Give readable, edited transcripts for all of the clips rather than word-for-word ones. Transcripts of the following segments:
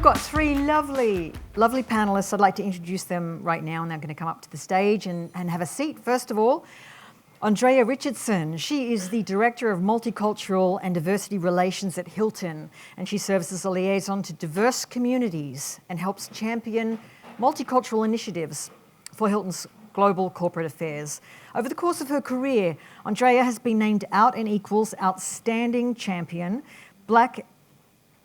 we've got three lovely panelists. I'd like to introduce them right now, and they're going to come up to the stage and have a seat. First of all, Andréa Richardson. She is the Director of Multicultural and Diversity Relations at Hilton, and she serves as a liaison to diverse communities and helps champion multicultural initiatives for Hilton's global corporate affairs. Over the course of her career, Andréa has been named Out and Equal's Outstanding Champion, Black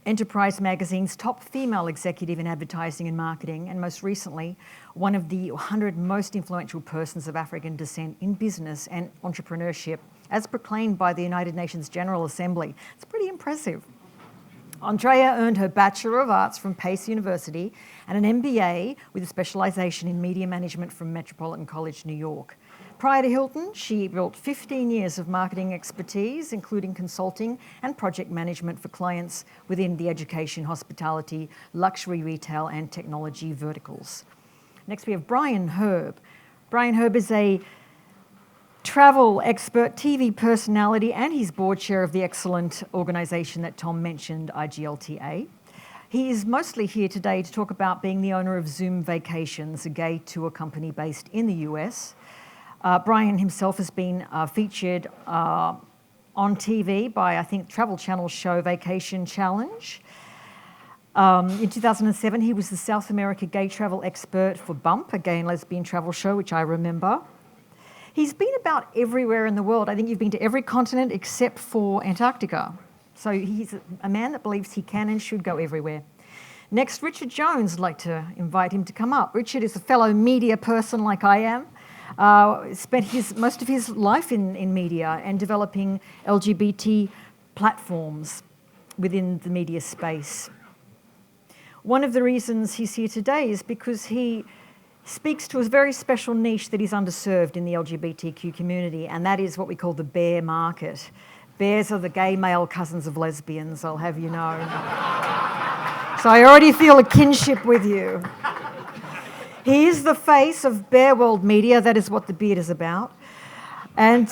Enterprise Magazine's top female executive in advertising and marketing, and most recently, one of the 100 most influential persons of African descent in business and entrepreneurship, as proclaimed by the United Nations General Assembly. It's pretty impressive. Andréa earned her Bachelor of Arts from Pace University and an MBA with a specialisation in media management from Metropolitan College, New York. Prior to Hilton, she built 15 years of marketing expertise, including consulting and project management for clients within the education, hospitality, luxury retail, and technology verticals. Next, we have Bryan Herb. Bryan Herb is a travel expert, TV personality, and he's board chair of the excellent organisation that Tom mentioned, IGLTA. He is mostly here today to talk about being the owner of Zoom Vacations, a gay tour company based in the US. Bryan himself has been featured on TV by, I think, Travel Channel's show Vacation Challenge. In 2007, he was the South America gay travel expert for Bump, a gay and lesbian travel show, which I remember. He's been about everywhere in the world. I think you've been to every continent except for Antarctica. So he's a man that believes he can and should go everywhere. Next, Richard Jones. I'd like to invite him to come up. Richard is a fellow media person like I am. Spent most of his life in media and developing LGBT platforms within the media space. One of the reasons he's here today is because he speaks to a very special niche that is underserved in the LGBTQ community, and that is what we call the bear market. Bears are the gay male cousins of lesbians, I'll have you know. So I already feel a kinship with you. He is the face of Bear World Media. That is what the beard is about. And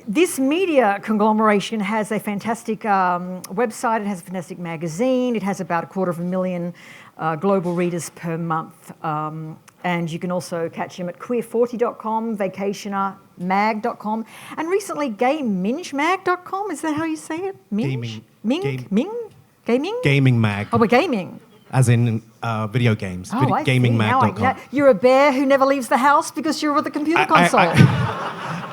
this media conglomeration has a fantastic website. It has a fantastic magazine. It has about 250,000 global readers per month. And you can also catch him at queer40.com, vacationermag.com, and recently gaymingemag.com. Is that how you say it? Minge? Gaming? Gaming mag. Oh, we're gaming. As in video games. Gamingmag.com. You're a bear who never leaves the house because you're with a computer console.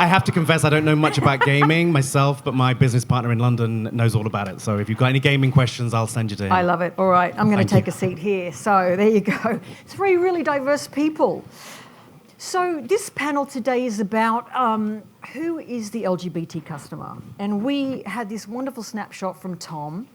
I have to confess, I don't know much about gaming myself, but my business partner in London knows all about it. So if you've got any gaming questions, I'll send you to him. I love it. All right, I'm going to take a seat here. So there you go. Three really diverse people. So this panel today is about who is the LGBT customer. And we had this wonderful snapshot from Tom,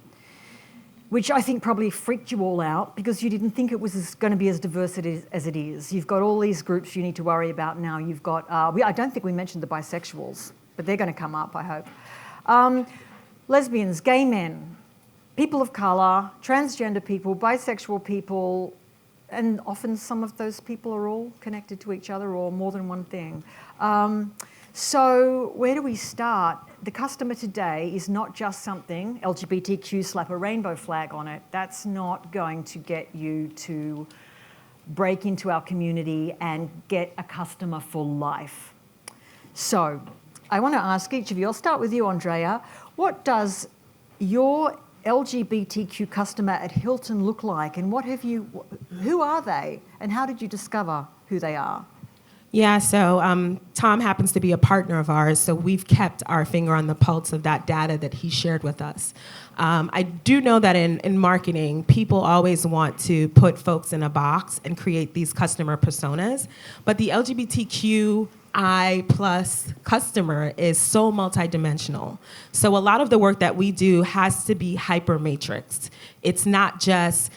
which I think probably freaked you all out because you didn't think it was going to be as diverse as it is. You've got all these groups you need to worry about now. You've got, I don't think we mentioned the bisexuals, but they're going to come up, I hope. Lesbians, gay men, people of colour, transgender people, bisexual people, and often some of those people are all connected to each other or more than one thing. So where do we start? The customer today is not just something, LGBTQ, slap a rainbow flag on it. That's not going to get you to break into our community and get a customer for life. So I want to ask each of you, I'll start with you, Andréa. What does your LGBTQ customer at Hilton look like, and who are they, and how did you discover who they are? Yeah, so Tom happens to be a partner of ours, so we've kept our finger on the pulse of that data that he shared with us. I do know that in marketing, people always want to put folks in a box and create these customer personas, but the LGBTQI plus customer is so multidimensional. So a lot of the work that we do has to be hyper-matrixed. It's not just,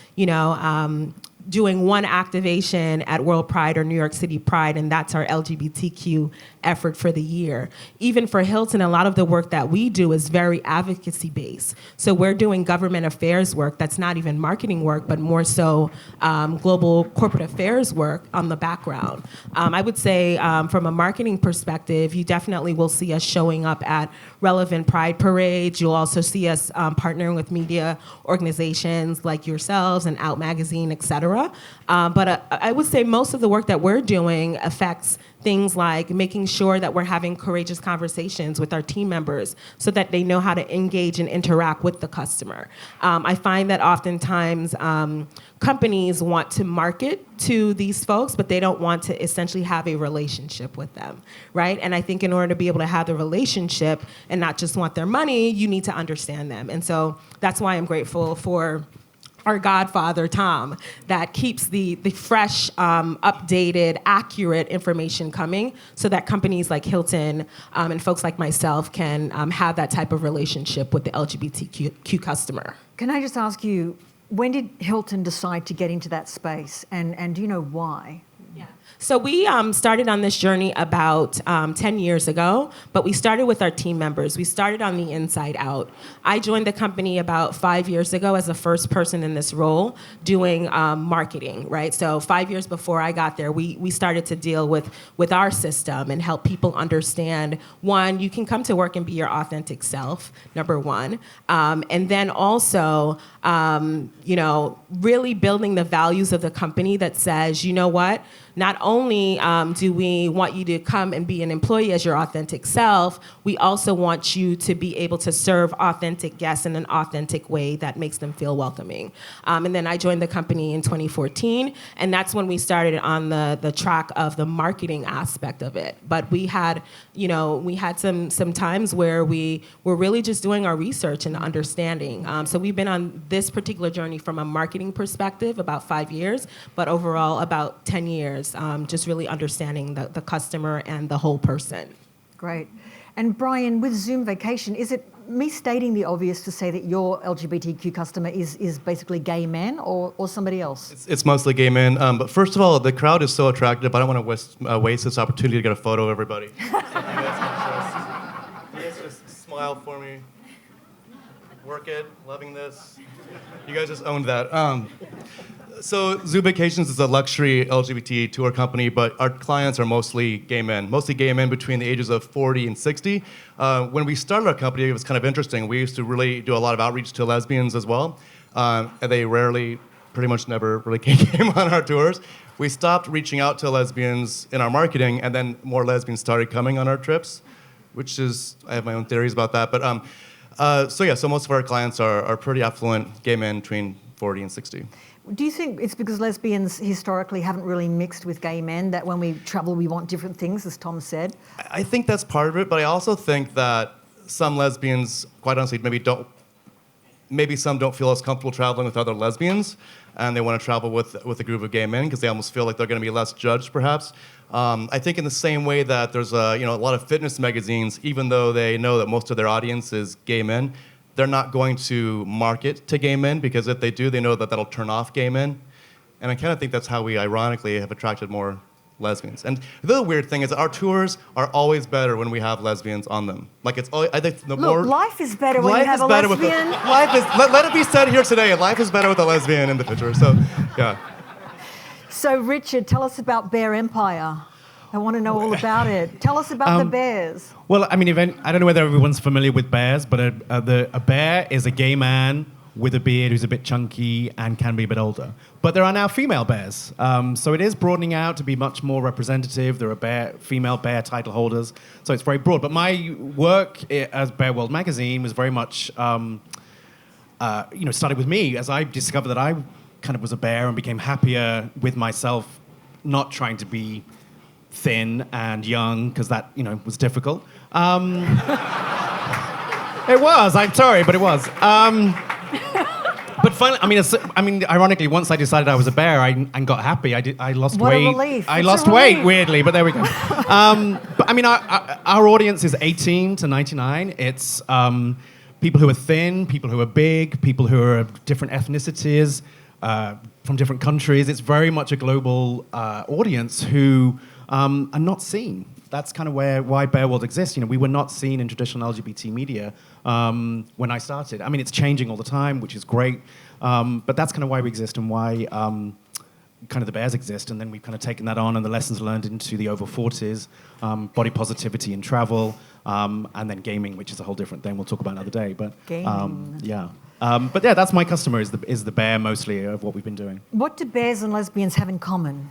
doing one activation at World Pride or New York City Pride, and that's our LGBTQ effort for the year. Even for Hilton, a lot of the work that we do is very advocacy-based. So we're doing government affairs work that's not even marketing work, but more so global corporate affairs work on the background. I would say from a marketing perspective, you definitely will see us showing up at relevant Pride parades. You'll also see us partnering with media organizations like yourselves and Out Magazine, et cetera. But I would say most of the work that we're doing affects things like making sure that we're having courageous conversations with our team members so that they know how to engage and interact with the customer. I find that oftentimes companies want to market to these folks, but they don't want to essentially have a relationship with them, right? And I think in order to be able to have the relationship and not just want their money, you need to understand them. And so that's why I'm grateful for our godfather, Tom, that keeps the fresh, updated, accurate information coming so that companies like Hilton and folks like myself can have that type of relationship with the LGBTQ customer. Can I just ask you, when did Hilton decide to get into that space, and do you know why? So we started on this journey about 10 years ago, but we started with our team members. We started on the inside out. I joined the company about 5 years ago as the first person in this role doing marketing, right? So 5 years before I got there, we started to deal with our system and help people understand, one, you can come to work and be your authentic self, number one. And then also, really building the values of the company that says, you know what? Not only do we want you to come and be an employee as your authentic self, we also want you to be able to serve authentic guests in an authentic way that makes them feel welcoming. And then I joined the company in 2014, and that's when we started on the track of the marketing aspect of it. But we had some times where we were really just doing our research and understanding. So we've been on this particular journey from a marketing perspective about 5 years, but overall about 10 years. Just really understanding the customer and the whole person. Great. And Bryan, with Zoom Vacation, is it me stating the obvious to say that your LGBTQ customer is basically gay men or somebody else? It's mostly gay men. But first of all, the crowd is so attractive. I don't want to waste this opportunity to get a photo of everybody. So you guys just smile for me. Work it. Loving this. You guys just owned that. So Zoom Vacations is a luxury LGBT tour company, but our clients are mostly gay men between the ages of 40 and 60. When we started our company, it was kind of interesting. We used to really do a lot of outreach to lesbians as well, and they pretty much never really came on our tours. We stopped reaching out to lesbians in our marketing, and then more lesbians started coming on our trips, which is, I have my own theories about that. But so most of our clients are pretty affluent gay men between 40 and 60. Do you think it's because lesbians historically haven't really mixed with gay men that when we travel we want different things, as Tom said? I think that's part of it, but I also think that some lesbians, quite honestly, maybe some don't feel as comfortable traveling with other lesbians, and they want to travel with a group of gay men because they almost feel like they're going to be less judged, perhaps. I think in the same way that there's a lot of fitness magazines, even though they know that most of their audience is gay men, they're not going to market to gay men because if they do, they know that that'll turn off gay men. And I kind of think that's how we ironically have attracted more lesbians. And the other weird thing is our tours are always better when we have lesbians on them. Like it's always, I think the more... life is better when you have a lesbian. Let it be said here today, life is better with a lesbian in the picture. So, yeah. So Richard, tell us about Bear Empire. I want to know all about it. Tell us about the bears. Well, I mean, I don't know whether everyone's familiar with bears, but a bear is a gay man with a beard who's a bit chunky and can be a bit older. But there are now female bears. So it is broadening out to be much more representative. There are female bear title holders. So it's very broad. But my work as Bear World Magazine was very much, started with me as I discovered that I kind of was a bear and became happier with myself, not trying to be thin and young, because that, was difficult. It was, I'm sorry, but it was. But finally, ironically, once I decided I was a bear and got happy, I lost what weight. A relief. I lost weight, weirdly, but there we go. Our audience is 18 to 99. It's people who are thin, people who are big, people who are of different ethnicities, from different countries. It's very much a global audience who are not seen. That's kind of why Bear World exists. You know, we were not seen in traditional LGBT media when I started. I mean, it's changing all the time, which is great. But that's kind of why we exist and why kind of the bears exist. And then we've kind of taken that on and the lessons learned into the over 40s, body positivity in travel, and then gaming, which is a whole different thing we'll talk about another day. But yeah. But yeah, that's my customer is the bear mostly of what we've been doing. What do bears and lesbians have in common?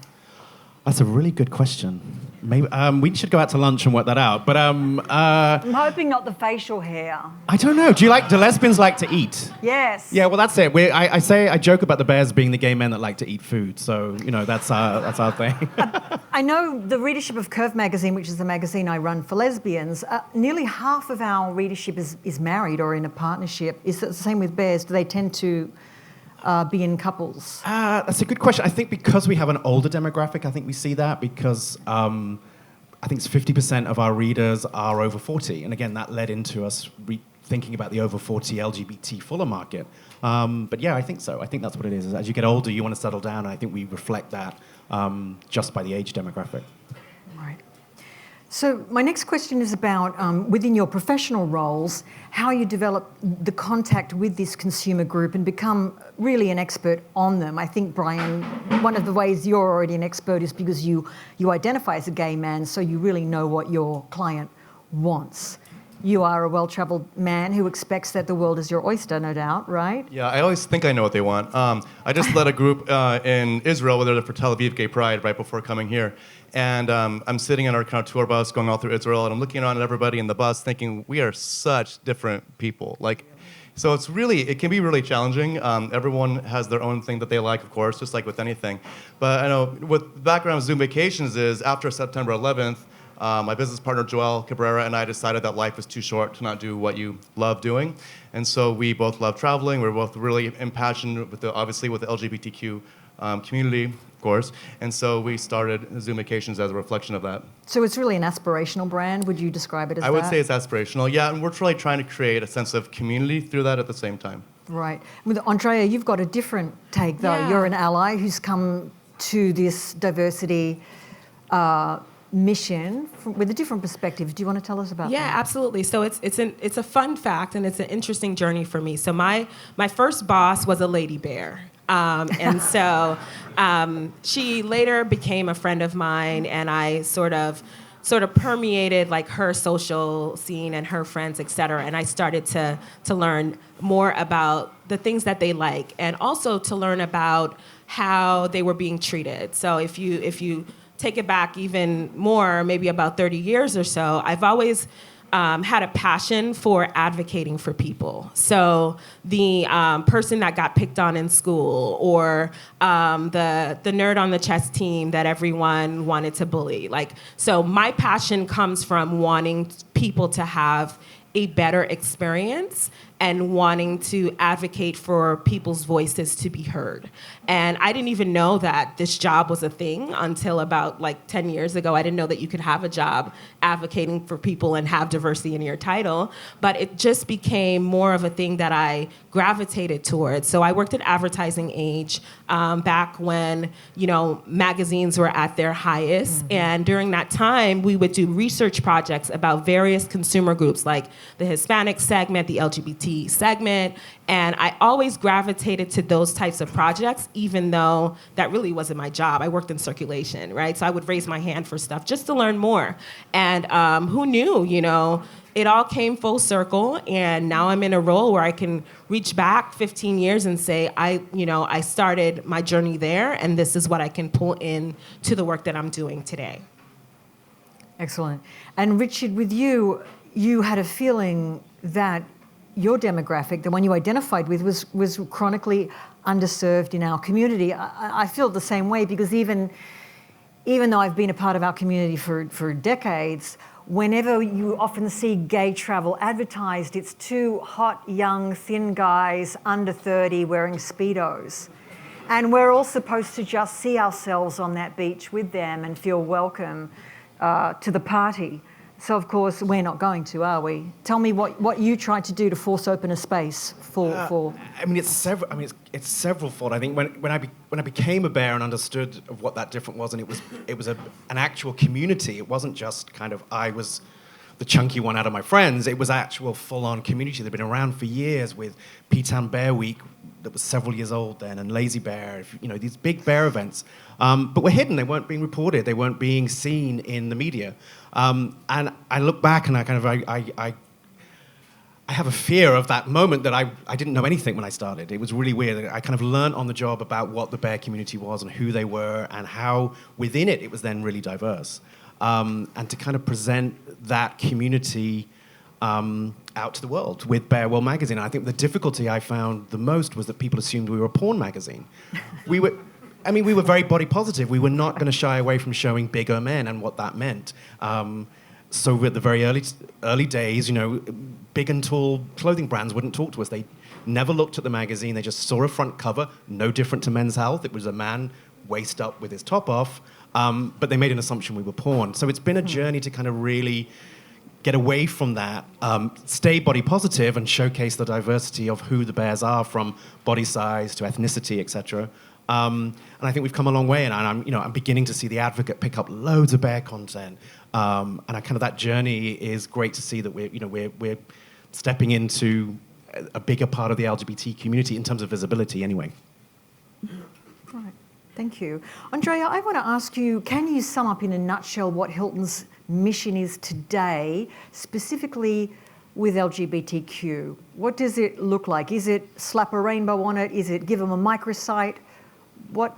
That's a really good question. Maybe we should go out to lunch and work that out. But I'm hoping not the facial hair. I don't know. Do lesbians like to eat? Yes. Yeah. Well, that's it. I joke about the bears being the gay men that like to eat food. So you know that's our thing. I know the readership of Curve magazine, which is the magazine I run for lesbians. Nearly half of our readership is married or in a partnership. Is it the same with bears? Do they tend to be in couples? That's a good question. I think because we have an older demographic, I think we see that because I think it's 50% of our readers are over 40. And again, that led into us thinking about the over 40 LGBT fuller market. But yeah, I think so. I think that's what it is. As you get older, you want to settle down. And I think we reflect that just by the age demographic. Right. So my next question is about, within your professional roles, how you develop the contact with this consumer group and become really an expert on them. I think, Bryan, one of the ways you're already an expert is because you identify as a gay man, so you really know what your client wants. You are a well-traveled man who expects that the world is your oyster, no doubt, right? Yeah, I always think I know what they want. I just led a group in Israel where they're for Tel Aviv Gay Pride right before coming here. And I'm sitting on our kind of tour bus going all through Israel, and I'm looking around at everybody in the bus thinking, we are such different people. So it can be really challenging. Everyone has their own thing that they like, of course, just like with anything. But I know what background of Zoom Vacations is, after September 11th, my business partner, Joel Cabrera, and I decided that life is too short to not do what you love doing. And so we both love traveling. We're both really impassioned obviously with the LGBTQ community, of course. And so we started Zoom Vacations as a reflection of that. So it's really an aspirational brand. Would you describe it as that? I would say it's aspirational, yeah. And we're really trying to create a sense of community through that at the same time. Right. With Andréa, you've got a different take, though. Yeah. You're an ally who's come to this diversity mission with a different perspective. Do you want to tell us about that? Yeah, absolutely. So it's a fun fact, and it's an interesting journey for me. So my first boss was a lady bear. And so she later became a friend of mine, and I sort of permeated like her social scene and her friends, et cetera. And I started to learn more about the things that they like, and also to learn about how they were being treated. So if you take it back even more, maybe about 30 years or so, I've always had a passion for advocating for people. So the person that got picked on in school, or the nerd on the chess team that everyone wanted to bully. So my passion comes from wanting people to have a better experience and wanting to advocate for people's voices to be heard. And I didn't even know that this job was a thing until about 10 years ago. I didn't know that you could have a job advocating for people and have diversity in your title, but it just became more of a thing that I gravitated towards. So I worked at Advertising Age back when, magazines were at their highest. Mm-hmm. And during that time, we would do research projects about various consumer groups, like the Hispanic segment, the LGBT segment, and I always gravitated to those types of projects, even though that really wasn't my job. I worked in circulation, right? So I would raise my hand for stuff just to learn more. And who knew, it all came full circle, and now I'm in a role where I can reach back 15 years and say, I started my journey there, and this is what I can pull in to the work that I'm doing today. Excellent. And Richard, with you had a feeling that your demographic, the one you identified with, was chronically underserved in our community. I feel the same way, because even though I've been a part of our community for decades, whenever you often see gay travel advertised, it's two hot, young, thin guys under 30 wearing Speedos. And we're all supposed to just see ourselves on that beach with them and feel welcome to the party. So, of course, we're not going to, are we? Tell me what you tried to do to force open a space for. I mean, it's several-fold. I think when I became a bear and understood of what that difference was, and it was an actual community. It wasn't just kind of I was the chunky one out of my friends. It was actual full-on community that had been around for years with P-Town Bear Week that was several years old then, and Lazy Bear, these big bear events. But were hidden. They weren't being reported. They weren't being seen in the media. And I look back and I have a fear of that moment that I didn't know anything when I started. It was really weird. I kind of learned on the job about what the bear community was and who they were and how within it was then really diverse. And to kind of present that community out to the world with Bear World magazine. And I think the difficulty I found the most was that people assumed we were a porn magazine. We were very body positive. We were not going to shy away from showing bigger men and what that meant. So at the very early days, big and tall clothing brands wouldn't talk to us. They never looked at the magazine. They just saw a front cover, no different to Men's Health. It was a man waist up with his top off, but they made an assumption we were porn. So it's been a journey to kind of really get away from that, stay body positive and showcase the diversity of who the bears are, from body size to ethnicity, etc. And I think we've come a long way, and I'm beginning to see The Advocate pick up loads of bear content, and that journey is great to see that we're stepping into a bigger part of the LGBT community in terms of visibility, anyway. Right, thank you, Andréa. I want to ask you: can you sum up in a nutshell what Hilton's mission is today, specifically with LGBTQ? What does it look like? Is it slap a rainbow on it? Is it give them a microsite? What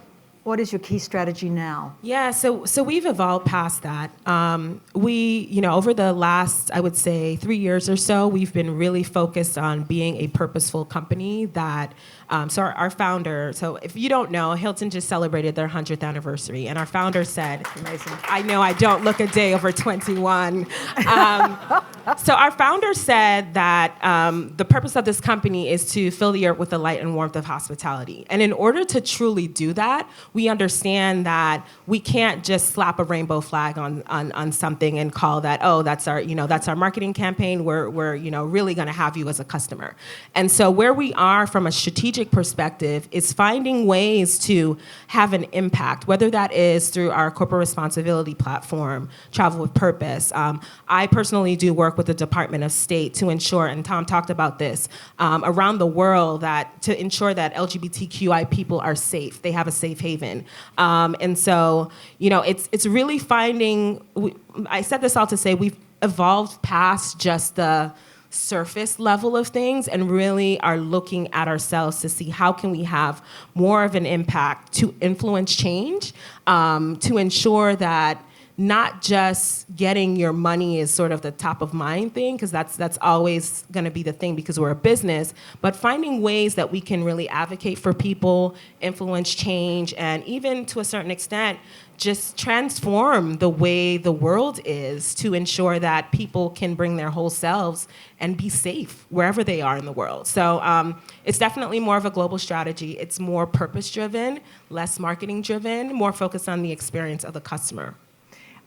is your key strategy now? Yeah, so we've evolved past that. Over the last, I would say, 3 years or so, we've been really focused on being a purposeful company that, our founder, so if you don't know, Hilton just celebrated their 100th anniversary, and our founder said, amazing. I know I don't look a day over 21. So our founder said that the purpose of this company is to fill the earth with the light and warmth of hospitality. And in order to truly do that, we understand that we can't just slap a rainbow flag on something and call that, that's our marketing campaign. We're really going to have you as a customer. And so where we are from a strategic perspective is finding ways to have an impact, whether that is through our corporate responsibility platform, Travel with Purpose. I personally do work with the Department of State to ensure, and Tom talked about this, around the world, that to ensure that LGBTQI people are safe. They have a safe haven. And so, it's really finding, I said this all to say we've evolved past just the surface level of things and really are looking at ourselves to see how can we have more of an impact to influence change, to ensure that not just getting your money is sort of the top of mind thing, because that's always going to be the thing because we're a business, but finding ways that we can really advocate for people, influence change, and even to a certain extent, just transform the way the world is to ensure that people can bring their whole selves and be safe wherever they are in the world. So it's definitely more of a global strategy. It's more purpose-driven, less marketing-driven, more focused on the experience of the customer.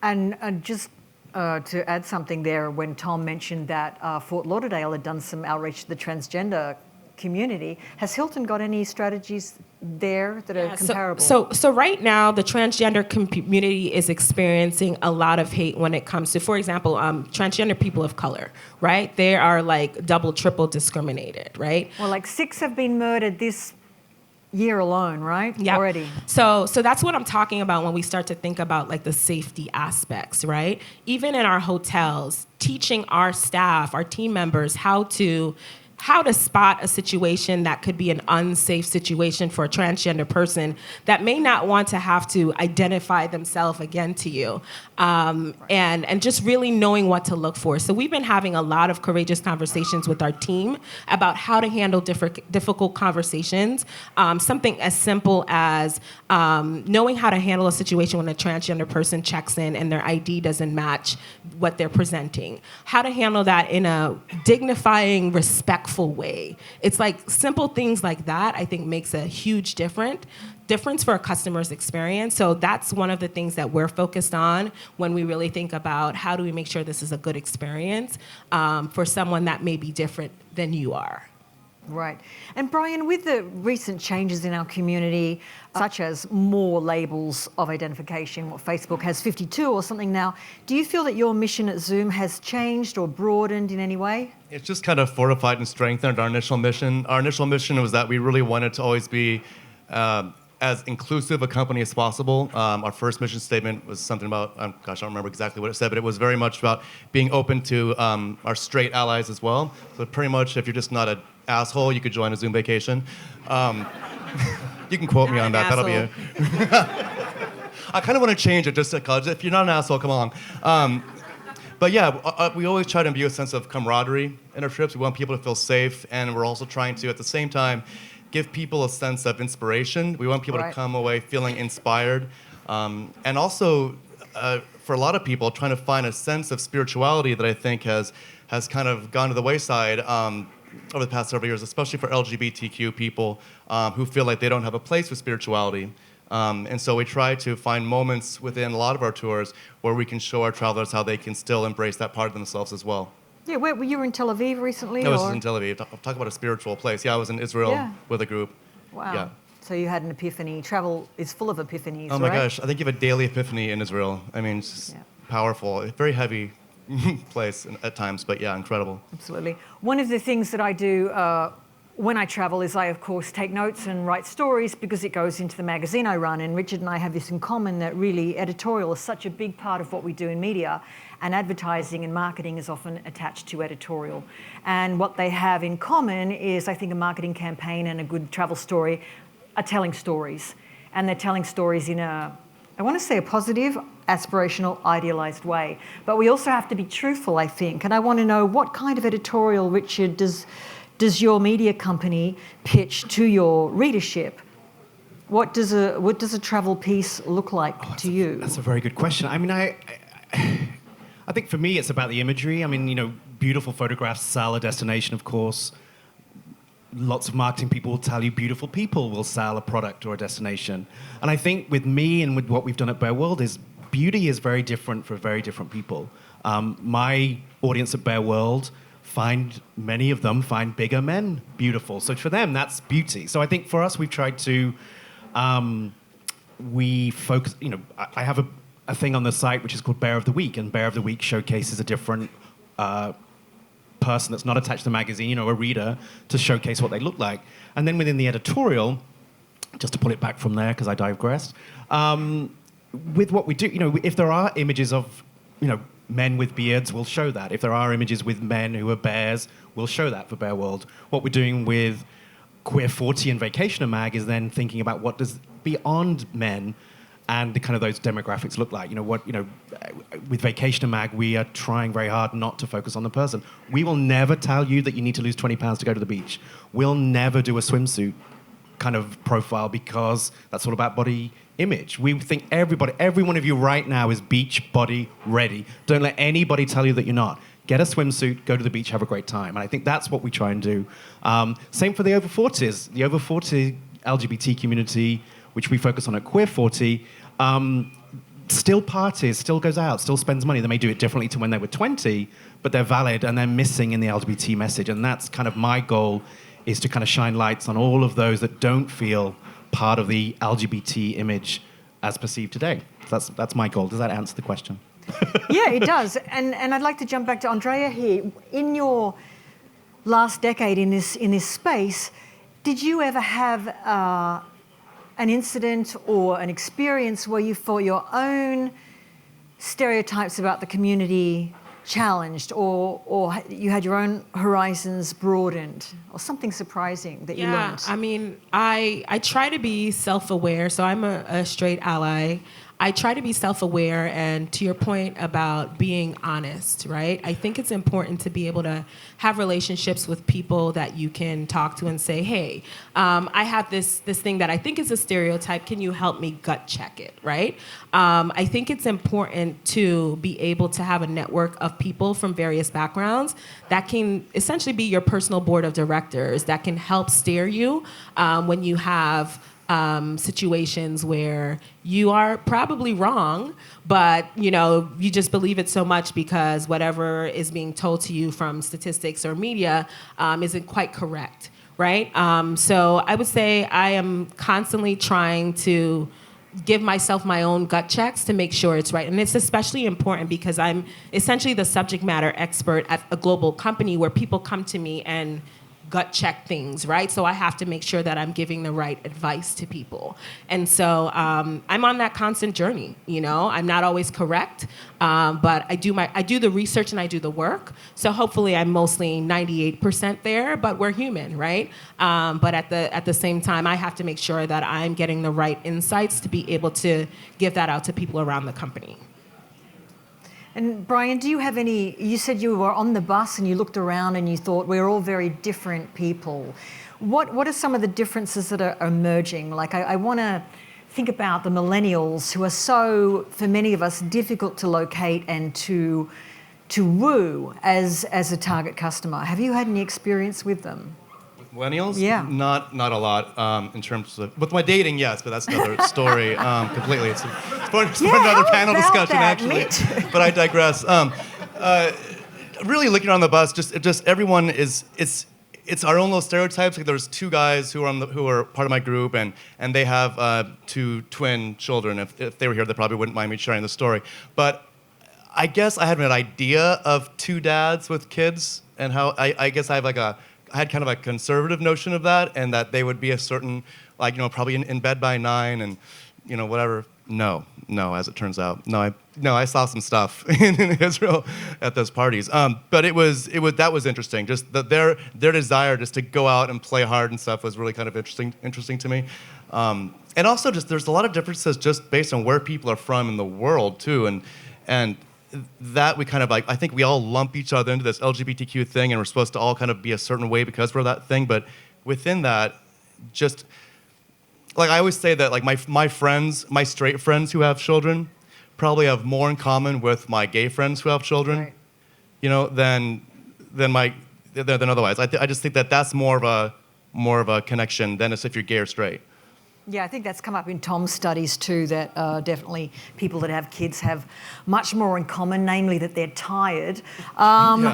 And just to add something there, when Tom mentioned that Fort Lauderdale had done some outreach to the transgender community, has Hilton got any strategies there that are comparable? So right now, the transgender community is experiencing a lot of hate when it comes to, for example, transgender people of color, right? They are like double, triple discriminated, right? Well, like 6 have been murdered this year alone, right? Yeah. Already. So that's what I'm talking about when we start to think about like the safety aspects, right? Even in our hotels, teaching our staff, our team members, how to spot a situation that could be an unsafe situation for a transgender person that may not want to have to identify themselves again to you, and just really knowing what to look for. So we've been having a lot of courageous conversations with our team about how to handle difficult conversations. Something as simple as knowing how to handle a situation when a transgender person checks in and their ID doesn't match what they're presenting. How to handle that in a dignifying, respectful thoughtful way. It's like simple things like that, I think, makes a huge difference for a customer's experience. So that's one of the things that we're focused on when we really think about how do we make sure this is a good experience for someone that may be different than you are. Right. And Bryan, with the recent changes in our community, such as more labels of identification, what Facebook has 52 or something now, do you feel that your mission at Zoom has changed or broadened in any way? It's just kind of fortified and strengthened our initial mission. Our initial mission was that we really wanted to always be as inclusive a company as possible. Our first mission statement was something about, I don't remember exactly what it said, but it was very much about being open to our straight allies as well. So pretty much, if you're just not an asshole, you could join a Zoom vacation. You can quote me on that. That'll be it. I kind of want to change it just because if you're not an asshole, come along. But yeah, we always try to imbue a sense of camaraderie in our trips. We want people to feel safe, and we're also trying to, at the same time, give people a sense of inspiration. We want people to come away feeling inspired. And also, for a lot of people, trying to find a sense of spirituality that I think has kind of gone to the wayside over the past several years, especially for LGBTQ people who feel like they don't have a place for spirituality. And so we try to find moments within a lot of our tours where we can show our travelers how they can still embrace that part of themselves as well. Yeah, were you in Tel Aviv recently? I was in Tel Aviv. Talk about a spiritual place. Yeah, I was in Israel with a group. Wow. Yeah. So you had an epiphany. Travel is full of epiphanies, Oh my right? gosh, I think you have a daily epiphany in Israel. I mean, it's just powerful. Very heavy place at times, but yeah, incredible. Absolutely. One of the things that I do when I travel is I, of course, take notes and write stories because it goes into the magazine I run. And Richard and I have this in common, that really editorial is such a big part of what we do in media, and advertising and marketing is often attached to editorial. And what they have in common is, I think, a marketing campaign and a good travel story are telling stories. And they're telling stories in a, I want to say, a positive, aspirational, idealized way. But we also have to be truthful, I think. And I want to know, what kind of editorial, Richard, does your media company pitch to your readership? What does a travel piece look like to you? That's a very good question. I mean, I think for me, it's about the imagery. I mean, beautiful photographs sell a destination, of course. Lots of marketing people will tell you beautiful people will sell a product or a destination. And I think with me and with what we've done at Bear World is beauty is very different for very different people. My audience at Bear World, many of them find bigger men beautiful. So for them, that's beauty. So I think for us, we've tried to, we focus, I have a thing on the site which is called Bear of the Week, and Bear of the Week showcases a different person that's not attached to the magazine or a reader to showcase what they look like. And then within the editorial, just to pull it back from there because I digressed, with what we do, if there are images of, men with beards, we'll show that. If there are images with men who are bears, we'll show that for Bear World. What we're doing with Queer 40 and Vacationer Mag is then thinking about what does beyond men and the kind of those demographics look like. With Vacationer Mag, we are trying very hard not to focus on the person. We will never tell you that you need to lose 20 pounds to go to the beach. We'll never do a swimsuit kind of profile because that's all about body image. We think every one of you right now is beach body ready. Don't let anybody tell you that you're not. Get a swimsuit, go to the beach, have a great time. And I think that's what we try and do. Same for the over 40s. The over 40 LGBT community, which we focus on at Queer 40, still parties, still goes out, still spends money. They may do it differently to when they were 20, but they're valid and they're missing in the LGBT message. And that's kind of my goal, is to kind of shine lights on all of those that don't feel part of the LGBT image as perceived today. So that's my goal. Does that answer the question? Yeah, it does. And I'd like to jump back to Andréa here. In your last decade in this space, did you ever have an incident or an experience where you thought your own stereotypes about the community challenged, or you had your own horizons broadened, or something surprising that you learned? I mean, I try to be self-aware, so I'm a straight ally. I try to be self-aware, and to your point about being honest, right? I think it's important to be able to have relationships with people that you can talk to and say, hey, I have this thing that I think is a stereotype. Can you help me gut check it, right? I think it's important to be able to have a network of people from various backgrounds that can essentially be your personal board of directors that can help steer you when you have situations where you are probably wrong, but you just believe it so much because whatever is being told to you from statistics or media isn't quite correct, right? So I would say I am constantly trying to give myself my own gut checks to make sure it's right. And it's especially important because I'm essentially the subject matter expert at a global company where people come to me and gut check things, right? So I have to make sure that I'm giving the right advice to people. And so I'm on that constant journey, I'm not always correct, but I do the research and I do the work. So hopefully I'm mostly 98% there, but we're human, right? But at the same time, I have to make sure that I'm getting the right insights to be able to give that out to people around the company. And Bryan, do you have any, you said you were on the bus and you looked around and you thought we're all very different people. What are some of the differences that are emerging? Like I want to think about the millennials who are so, for many of us, difficult to locate and to woo as a target customer. Have you had any experience with them? Millennials? Yeah. Not a lot in terms of, with my dating, yes, but that's another story completely. It's for another panel discussion, actually. But I digress. Really looking around the bus, just everyone it's our own little stereotypes. Like there's two guys who are part of my group, and they have two twin children. If they were here, they probably wouldn't mind me sharing the story. But I guess I had an idea of two dads with kids, and how I guess I had kind of a conservative notion of that, and that they would be a certain, probably in bed by 9 and, whatever. No, as it turns out. I saw some stuff in Israel at those parties. But that was interesting. Just their desire just to go out and play hard and stuff was really kind of interesting to me. And also just there's a lot of differences just based on where people are from in the world too, and that we kind of I think we all lump each other into this LGBTQ thing, and we're supposed to all kind of be a certain way because we're that thing. But within that, just like I always say that like my friends, my straight friends who have children, probably have more in common with my gay friends who have children, right, than otherwise. I just think that that's more of a connection than as if you're gay or straight. Yeah, I think that's come up in Tom's studies too, that definitely people that have kids have much more in common, namely that they're tired than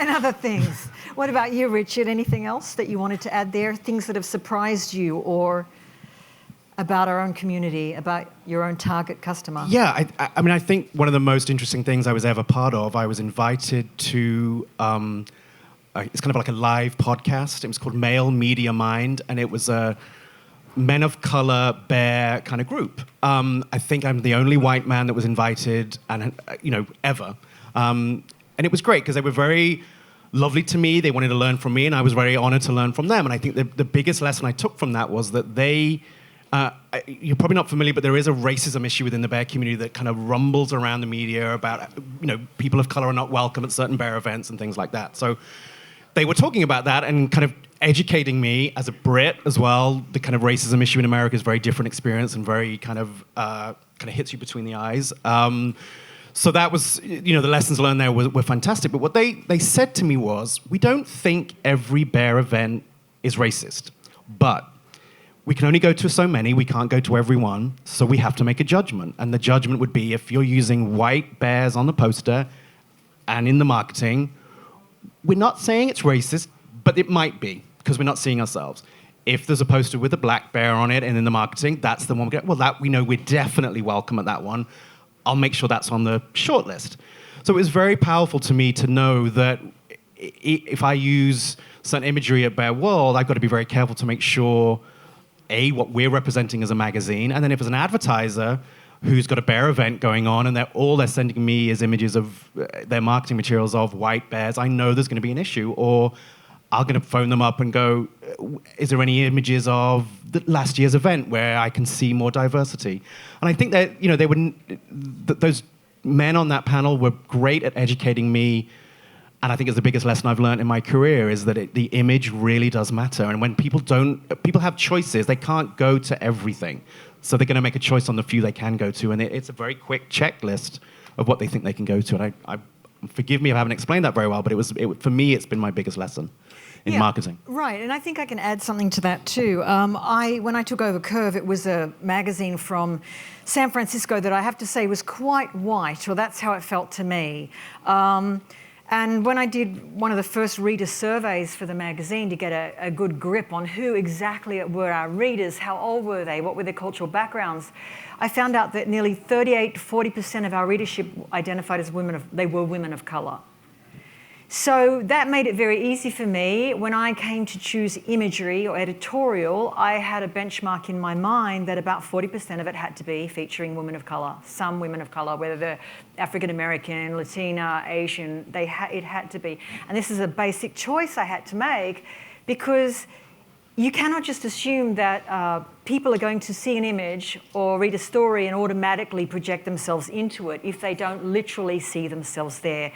other things. What about you, Richard? Anything else that you wanted to add there? Things that have surprised you or about our own community, about your own target customer? Yeah, I think one of the most interesting things I was ever part of, I was invited to, it's kind of like a live podcast. It was called Male Media Mind, and it was a men of color bear kind of group. I think I'm the only white man that was invited, and ever. And it was great because they were very lovely to me. They wanted to learn from me, and I was very honored to learn from them. And I think the biggest lesson I took from that was that they, you're probably not familiar, but there is a racism issue within the bear community that kind of rumbles around the media about, people of color are not welcome at certain bear events and things like that. So they were talking about that and kind of educating me as a Brit as well. The kind of racism issue in America is a very different experience and very kind of hits you between the eyes. So that was, the lessons learned there were fantastic. But what they said to me was, we don't think every bear event is racist, but we can only go to so many, we can't go to every one, so we have to make a judgment. And the judgment would be if you're using white bears on the poster and in the marketing, we're not saying it's racist, but it might be, because we're not seeing ourselves. If there's a poster with a black bear on it and in the marketing, that's the one we get. Well, that we know we're definitely welcome at that one. I'll make sure that's on the short list. So it was very powerful to me to know that if I use certain imagery at Bear World, I've got to be very careful to make sure, A, what we're representing as a magazine, and then if there's an advertiser who's got a bear event going on and they're sending me is images of their marketing materials of white bears, I know there's going to be an issue. Or I'm going to phone them up and go, is there any images of the last year's event where I can see more diversity. And I think that, they wouldn't, those men on that panel were great at educating me. And I think it's the biggest lesson I've learned in my career is that the image really does matter. And when people have choices, they can't go to everything. So they're going to make a choice on the few they can go to. And it's a very quick checklist of what they think they can go to. And I forgive me if I haven't explained that very well, but for me, it's been my biggest lesson in marketing. Right, and I think I can add something to that too. When I took over Curve, it was a magazine from San Francisco that I have to say was quite white, or that's how it felt to me. And when I did one of the first reader surveys for the magazine to get a good grip on who exactly were our readers, how old were they, what were their cultural backgrounds, I found out that nearly 38 to 40% of our readership identified as women of colour. So that made it very easy for me. When I came to choose imagery or editorial, I had a benchmark in my mind that about 40% of it had to be featuring women of colour, some women of colour, whether they're African American, Latina, Asian, it had to be. And this is a basic choice I had to make because you cannot just assume that people are going to see an image or read a story and automatically project themselves into it if they don't literally see themselves there.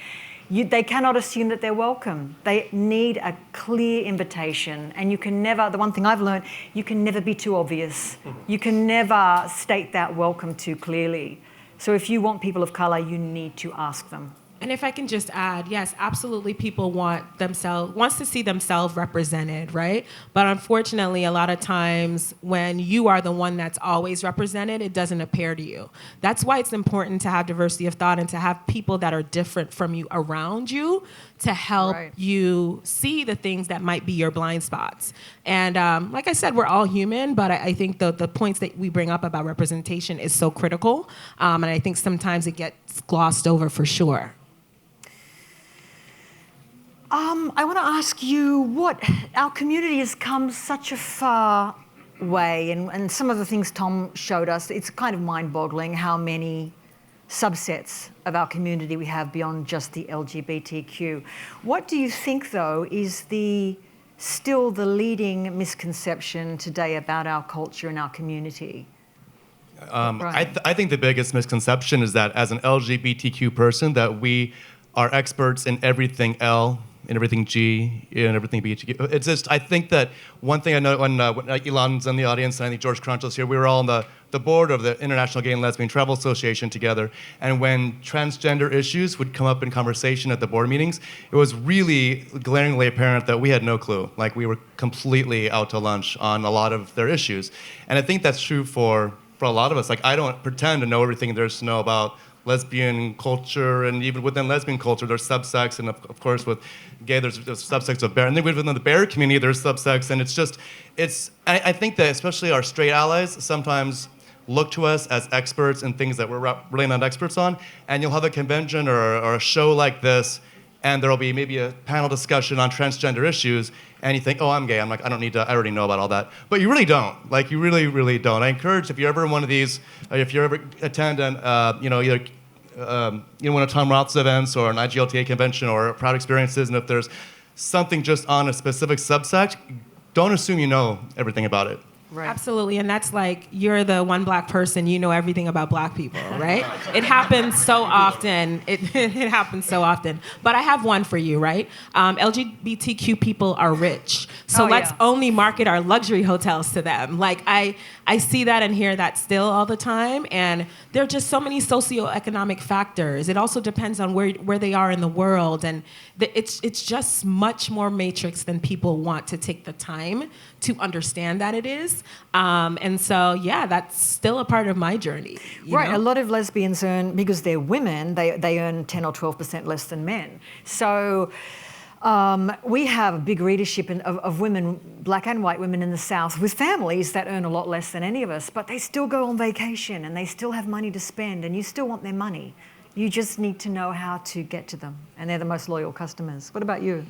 They cannot assume that they're welcome. They need a clear invitation. And you can never, the one thing I've learned, you can never be too obvious. You can never state that welcome too clearly. So if you want people of colour, you need to ask them. And if I can just add, yes, absolutely people wants to see themselves represented, right? But unfortunately, a lot of times when you are the one that's always represented, it doesn't appear to you. That's why it's important to have diversity of thought and to have people that are different from you around you to help you see the things that might be your blind spots. And like I said, we're all human, but I think the points that we bring up about representation is so critical. And I think sometimes it gets glossed over for sure. I want to ask you what our community has come such a far way, and some of the things Tom showed us, it's kind of mind-boggling how many subsets of our community we have beyond just the LGBTQ. What do you think, though, is still the leading misconception today about our culture and our community? I think the biggest misconception is that as an LGBTQ person that we are experts in everything L, in everything G, in everything BTQ. It's just, I think that one thing I know when Elon's in the audience and I think George Cronchill's here, we were all on the board of the International Gay and Lesbian Travel Association together, and when transgender issues would come up in conversation at the board meetings, it was really glaringly apparent that we had no clue. Like, we were completely out to lunch on a lot of their issues. And I think that's true for a lot of us. Like, I don't pretend to know everything there is to know about lesbian culture, and even within lesbian culture, there's subsects, and of course with gay, there's subsects of bear, and then within the bear community, there's subsects, and I think that especially our straight allies sometimes look to us as experts in things that we're really not experts on, and you'll have a convention or a show like this, and there'll be maybe a panel discussion on transgender issues, and you think, oh, I'm gay. I'm like, I already know about all that. But you really don't. Like, you really, really don't. I encourage, if you're ever in one of these, if you ever attend an, either one of Tom Roth's events or an IGLTA convention or Proud Experiences, and if there's something just on a specific subsect, don't assume you know everything about it. Right. Absolutely, and that's like, you're the one black person, you know everything about black people, right? It happens so often. It happens so often. But I have one for you, right? LGBTQ people are rich, so let's only market our luxury hotels to them. Like, I see that and hear that still all the time, and there are just so many socioeconomic factors. It also depends on where they are in the world, and it's just much more matrix than people want to take the time to understand that it is. And so, that's still a part of my journey. Right, know? a lot of lesbians earn, because they're women, they earn 10 or 12% less than men. So we have a big readership of women, black and white women in the South, with families that earn a lot less than any of us, but they still go on vacation and they still have money to spend, and you still want their money. You just need to know how to get to them, and they're the most loyal customers. What about you?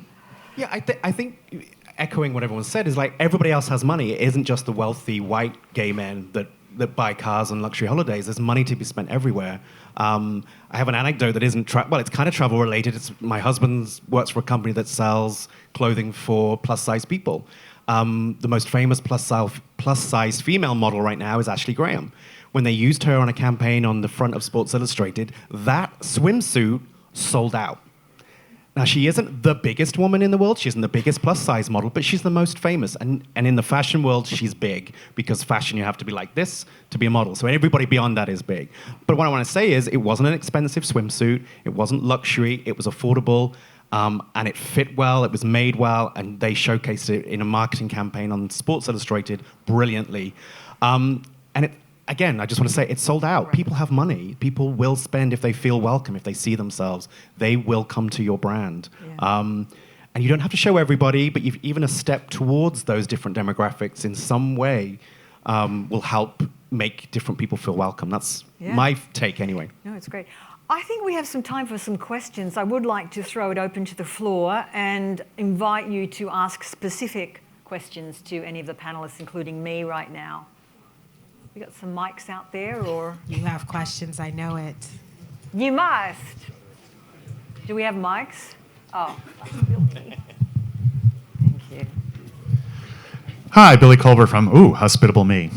Yeah, I think echoing what everyone said is, like, everybody else has money. It isn't just the wealthy white gay men that buy cars and luxury holidays. There's money to be spent everywhere. I have an anecdote that isn't it's kind of travel related. My husband works for a company that sells clothing for plus size people. The most famous plus-size female model right now is Ashley Graham. When they used her on a campaign on the front of Sports Illustrated, that swimsuit sold out. Now, she isn't the biggest woman in the world. She isn't the biggest plus-size model, but she's the most famous. And in the fashion world, she's big, because fashion, you have to be like this to be a model. So everybody beyond that is big. But what I want to say is it wasn't an expensive swimsuit. It wasn't luxury. It was affordable. And it fit well. It was made well. And they showcased it in a marketing campaign on Sports Illustrated brilliantly. Again, I just want to say, it's sold out. Right. People have money. People will spend if they feel welcome, if they see themselves. They will come to your brand. Yeah. And you don't have to show everybody, but even a step towards those different demographics in some way will help make different people feel welcome. That's my take anyway. No, it's great. I think we have some time for some questions. I would like to throw it open to the floor and invite you to ask specific questions to any of the panelists, including me right now. We got some mics out there, or? You have questions, I know it. You must. Do we have mics? Oh, Billy. Thank you. Hi, Billy Culver from, hospitable me.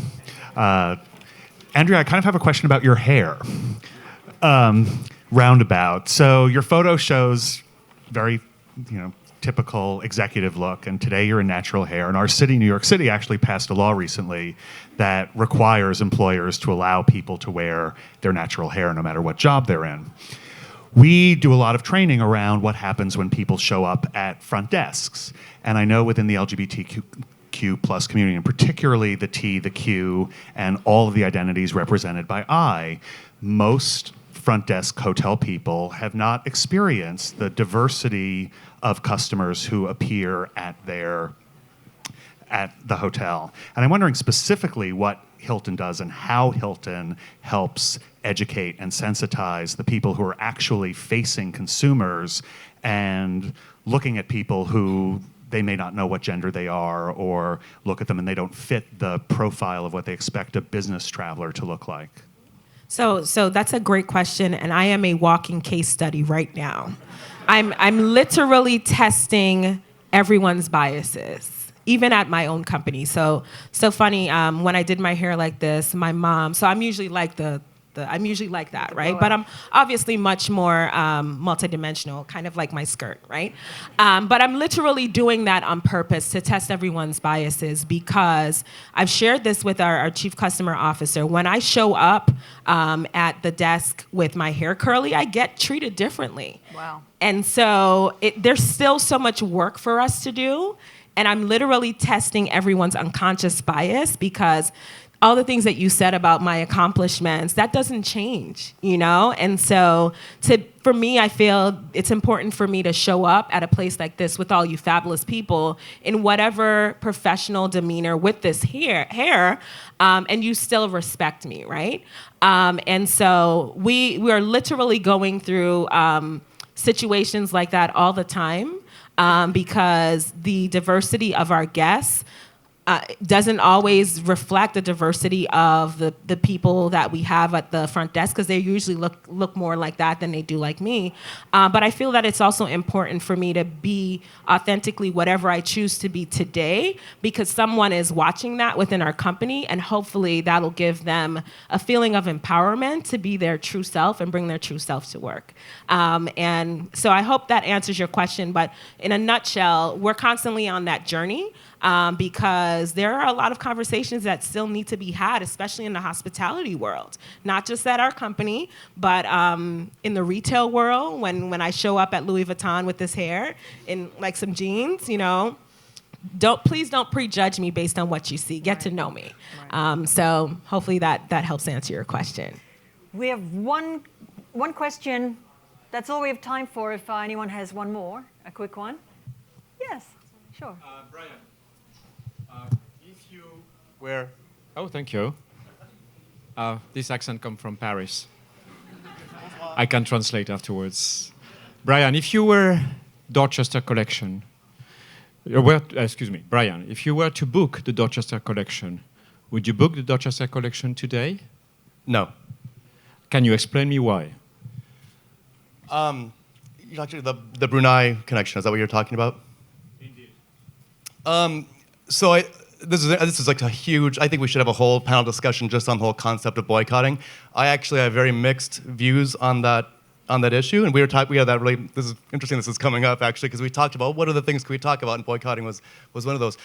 Andrea, I kind of have a question about your hair. Roundabout. So your photo shows very, typical executive look, and today you're in natural hair. And our city, New York City, actually passed a law recently that requires employers to allow people to wear their natural hair no matter what job they're in. We do a lot of training around what happens when people show up at front desks. And I know within the LGBTQ plus community, and particularly the T, the Q, and all of the identities represented by I, most front desk hotel people have not experienced the diversity of customers who appear at the hotel. And I'm wondering specifically what Hilton does and how Hilton helps educate and sensitize the people who are actually facing consumers and looking at people who they may not know what gender they are, or look at them and they don't fit the profile of what they expect a business traveler to look like. So that's a great question, and I am a walking case study right now. I'm literally testing everyone's biases, even at my own company. So funny, when I did my hair like this, my mom, so I'm usually like I'm usually like that, right? But I'm obviously much more multidimensional, kind of like my skirt, right? But I'm literally doing that on purpose to test everyone's biases, because I've shared this with our chief customer officer. When I show up at the desk with my hair curly, I get treated differently. Wow. And so there's still so much work for us to do. And I'm literally testing everyone's unconscious bias, because all the things that you said about my accomplishments, that doesn't change, And so for me, I feel it's important for me to show up at a place like this with all you fabulous people in whatever professional demeanor with this hair, and you still respect me, right? And so we are literally going through situations like that all the time, because the diversity of our guests doesn't always reflect the diversity of the people that we have at the front desk, because they usually look more like that than they do like me. But I feel that it's also important for me to be authentically whatever I choose to be today, because someone is watching that within our company, and hopefully that'll give them a feeling of empowerment to be their true self and bring their true self to work. And so I hope that answers your question, but in a nutshell, we're constantly on that journey. Because there are a lot of conversations that still need to be had, especially in the hospitality world. Not just at our company, but in the retail world, when I show up at Louis Vuitton with this hair in like some jeans, please don't prejudge me based on what you see. Get to know me. Right. So hopefully that helps answer your question. We have one question. That's all we have time for. If anyone has one more, a quick one. Yes, sure. Bryan. If you were... Oh, thank you. This accent comes from Paris. I can translate afterwards. Bryan, if you were Dorchester collection... Bryan, if you were to book the Dorchester collection, would you book the Dorchester collection today? No. Can you explain me why? Actually, the Brunei connection, is that what you're talking about? Indeed. This is like a huge. I think we should have a whole panel discussion just on the whole concept of boycotting. I actually have very mixed views on that issue, and we had that really. This is interesting. This is coming up actually because we talked about what are the things can we talk about, and boycotting was one of those.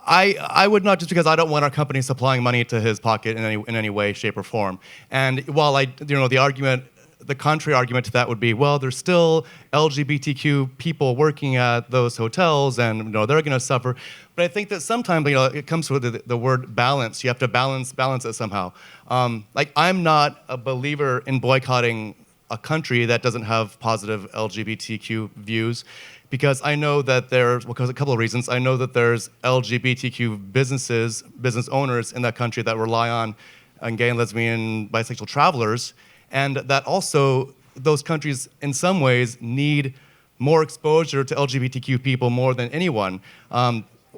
I would not, just because I don't want our company supplying money to his pocket in any way, shape, or form. And while the contrary argument to that would be, well, there's still LGBTQ people working at those hotels, and they're going to suffer. But I think that sometimes it comes with the word balance. You have to balance it somehow. I'm not a believer in boycotting a country that doesn't have positive LGBTQ views, because I know that because a couple of reasons. I know that there's LGBTQ business owners in that country that rely on gay and lesbian, bisexual travelers, and that also those countries in some ways need more exposure to LGBTQ people more than anyone.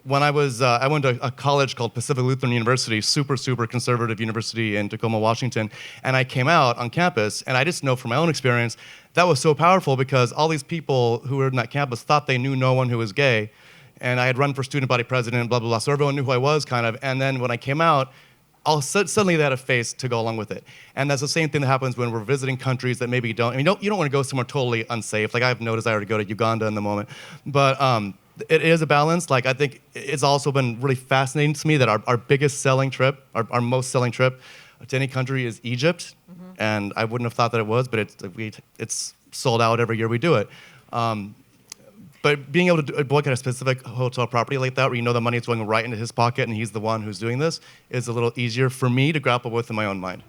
When I went to a college called Pacific Lutheran University, super conservative university in Tacoma, Washington, and I came out on campus, and I just know from my own experience that was so powerful because all these people who were in that campus thought they knew no one who was gay, and I had run for student body president, blah blah blah, so everyone knew who I was kind of. And then when I came out, suddenly they had a face to go along with it. And that's the same thing that happens when we're visiting countries that maybe don't. You don't want to go somewhere totally unsafe. Like I have no desire to go to Uganda in the moment, but it is a balance. Like I think it's also been really fascinating to me that our biggest selling trip, our most selling trip to any country is Egypt, and I wouldn't have thought that it was, but it's sold out every year we do it. But being able to boycott a specific hotel property like that, where the money is going right into his pocket and he's the one who's doing this, is a little easier for me to grapple with in my own mind.